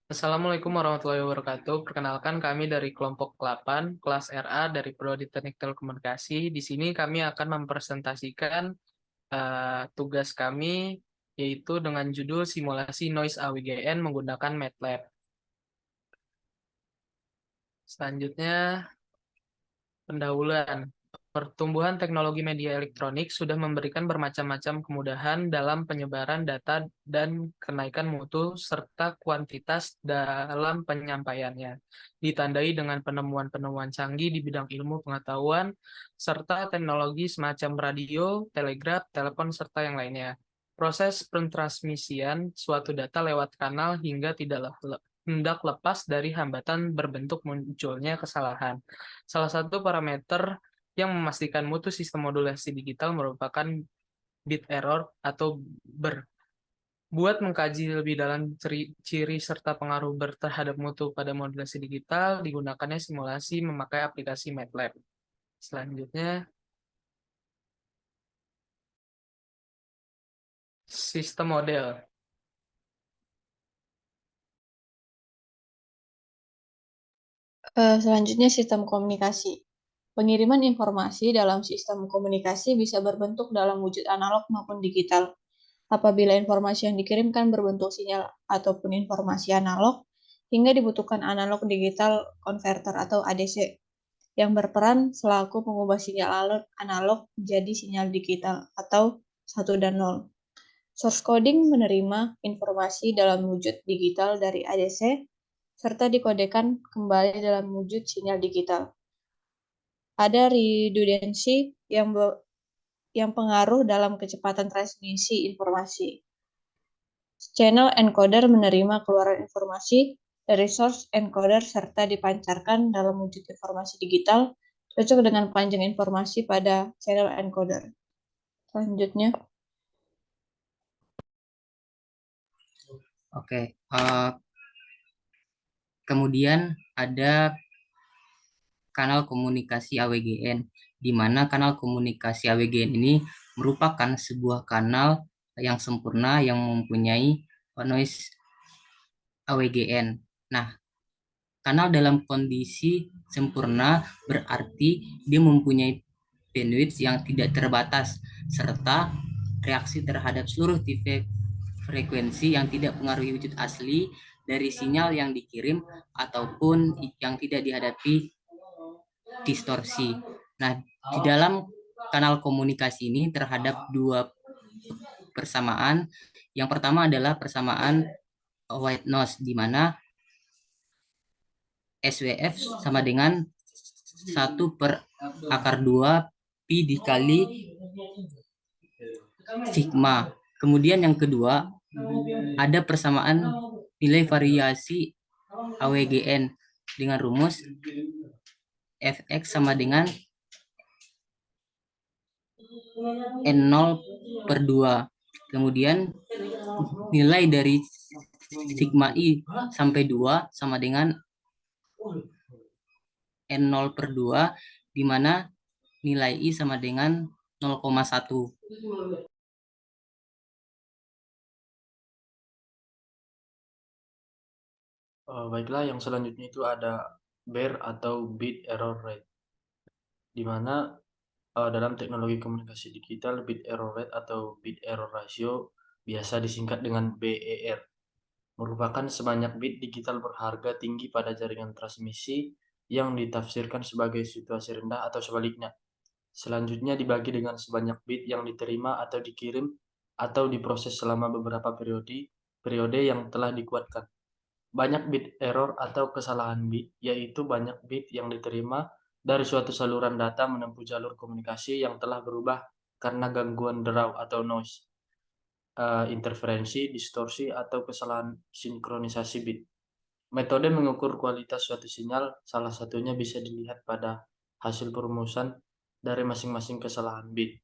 Assalamualaikum warahmatullahi wabarakatuh. Perkenalkan kami dari kelompok 8, kelas RA dari Prodi Teknik Telekomunikasi. Di sini kami akan mempresentasikan tugas kami, yaitu dengan judul simulasi noise AWGN menggunakan MATLAB. Selanjutnya, pendahuluan. Pertumbuhan teknologi media elektronik sudah memberikan bermacam-macam kemudahan dalam penyebaran data dan kenaikan mutu serta kuantitas dalam penyampaiannya, ditandai dengan penemuan-penemuan canggih di bidang ilmu pengetahuan, serta teknologi semacam radio, telegraf, telepon, serta yang lainnya. Proses pentransmisian suatu data lewat kanal hingga tidak hendak lepas dari hambatan berbentuk munculnya kesalahan. Salah satu parameter yang memastikan mutu sistem modulasi digital merupakan bit error atau BER. Buat mengkaji lebih dalam ciri serta pengaruh BER terhadap mutu pada modulasi digital, digunakannya simulasi memakai aplikasi MATLAB. Selanjutnya, sistem model. Selanjutnya sistem komunikasi. Pengiriman informasi dalam sistem komunikasi bisa berbentuk dalam wujud analog maupun digital. Apabila informasi yang dikirimkan berbentuk sinyal ataupun informasi analog, hingga dibutuhkan analog digital converter atau ADC yang berperan selaku mengubah sinyal analog menjadi sinyal digital atau 1 dan 0. Source coding menerima informasi dalam wujud digital dari ADC serta dikodekan kembali dalam wujud sinyal digital. Ada redundancy yang pengaruh dalam kecepatan transmisi informasi. Channel encoder menerima keluaran informasi dari source encoder serta dipancarkan dalam wujud informasi digital cocok dengan panjang informasi pada channel encoder. Selanjutnya, Oke, kemudian ada kanal komunikasi AWGN, di mana kanal komunikasi AWGN ini merupakan sebuah kanal yang sempurna yang mempunyai noise AWGN. Nah, kanal dalam kondisi sempurna berarti dia mempunyai bandwidth yang tidak terbatas serta reaksi terhadap seluruh tipe frekuensi yang tidak mengaruhi wujud asli dari sinyal yang dikirim ataupun yang tidak dihadapi distorsi. Nah, di dalam kanal komunikasi ini terhadap dua persamaan. Yang pertama adalah persamaan white noise, di mana SWF sama dengan 1/2 pi dikali sigma. Kemudian yang kedua, ada persamaan nilai variasi AWGN dengan rumus Fx sama dengan N0/2. Kemudian nilai dari sigma I sampai 2 sama dengan N0/2, di mana nilai I sama dengan 0,1. Baiklah, yang selanjutnya itu ada BER atau bit error rate, di mana dalam teknologi komunikasi digital bit error rate atau bit error ratio biasa disingkat dengan BER merupakan sebanyak bit digital berharga tinggi pada jaringan transmisi yang ditafsirkan sebagai situasi rendah atau sebaliknya. Selanjutnya dibagi dengan sebanyak bit yang diterima atau dikirim atau diproses selama beberapa periode yang telah dikuatkan. Banyak bit error atau kesalahan bit, yaitu banyak bit yang diterima dari suatu saluran data menempuh jalur komunikasi yang telah berubah karena gangguan derau atau noise, interferensi, distorsi, atau kesalahan sinkronisasi bit. Metode mengukur kualitas suatu sinyal salah satunya bisa dilihat pada hasil perumusan dari masing-masing kesalahan bit.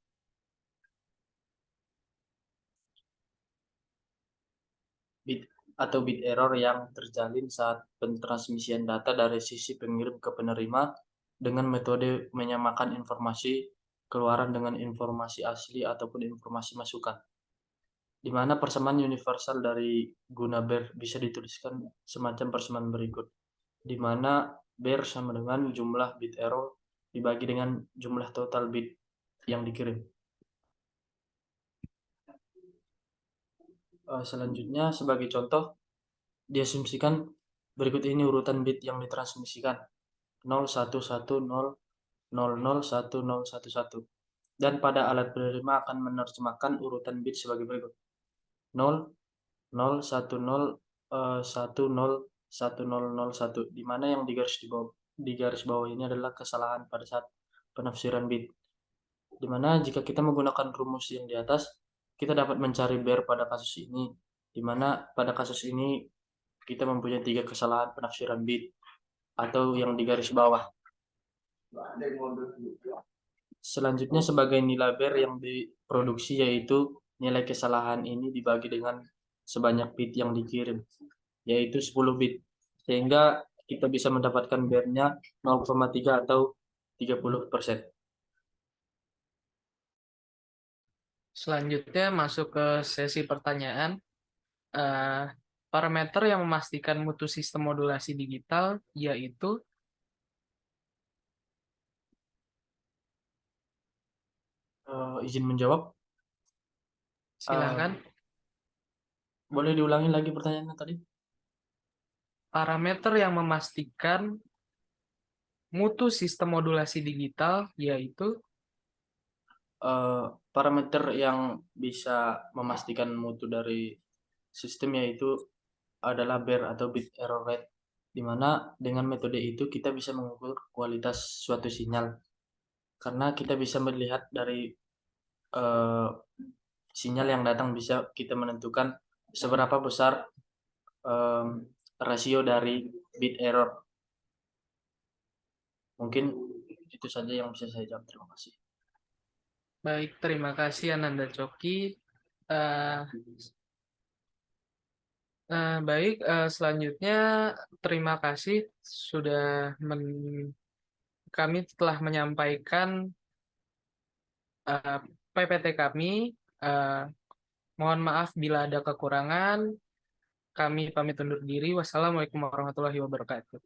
Bit atau bit error yang terjalin saat pentransmisian data dari sisi pengirim ke penerima dengan metode menyamakan informasi keluaran dengan informasi asli ataupun informasi masukan. di mana persamaan universal dari guna ber bisa dituliskan semacam persamaan berikut, di mana ber sama dengan jumlah bit error dibagi dengan jumlah total bit yang dikirim. Selanjutnya, sebagai contoh, diasumsikan berikut ini urutan bit yang ditransmisikan: 0110001011, dan pada alat penerima akan menerjemahkan urutan bit sebagai berikut: 0010101001, di mana yang di garis bawah ini adalah kesalahan pada saat penafsiran bit. Di mana jika kita menggunakan rumus yang di atas, kita dapat mencari ber pada kasus ini, di mana pada kasus ini kita mempunyai 3 kesalahan penafsiran bit atau yang di garis bawah. Selanjutnya, sebagai nilai ber yang diproduksi, yaitu nilai kesalahan ini dibagi dengan sebanyak bit yang dikirim, yaitu 10 bit, sehingga kita bisa mendapatkan bernya 0,3 atau 30%. Selanjutnya masuk ke sesi pertanyaan. Parameter yang memastikan mutu sistem modulasi digital yaitu Izin menjawab. Silakan. Boleh diulangi lagi pertanyaannya tadi? Parameter yang memastikan mutu sistem modulasi digital yaitu parameter yang bisa memastikan mutu dari sistem yaitu adalah ber atau bit error rate, di mana dengan metode itu kita bisa mengukur kualitas suatu sinyal, karena kita bisa melihat dari sinyal yang datang, bisa kita menentukan seberapa besar rasio dari bit error. Mungkin itu saja yang bisa saya jawab. Terima kasih. Baik, terima kasih Ananda Coki. Baik, selanjutnya terima kasih sudah kami telah menyampaikan PPT kami. Mohon maaf bila ada kekurangan. Kami pamit undur diri. Wassalamualaikum warahmatullahi wabarakatuh.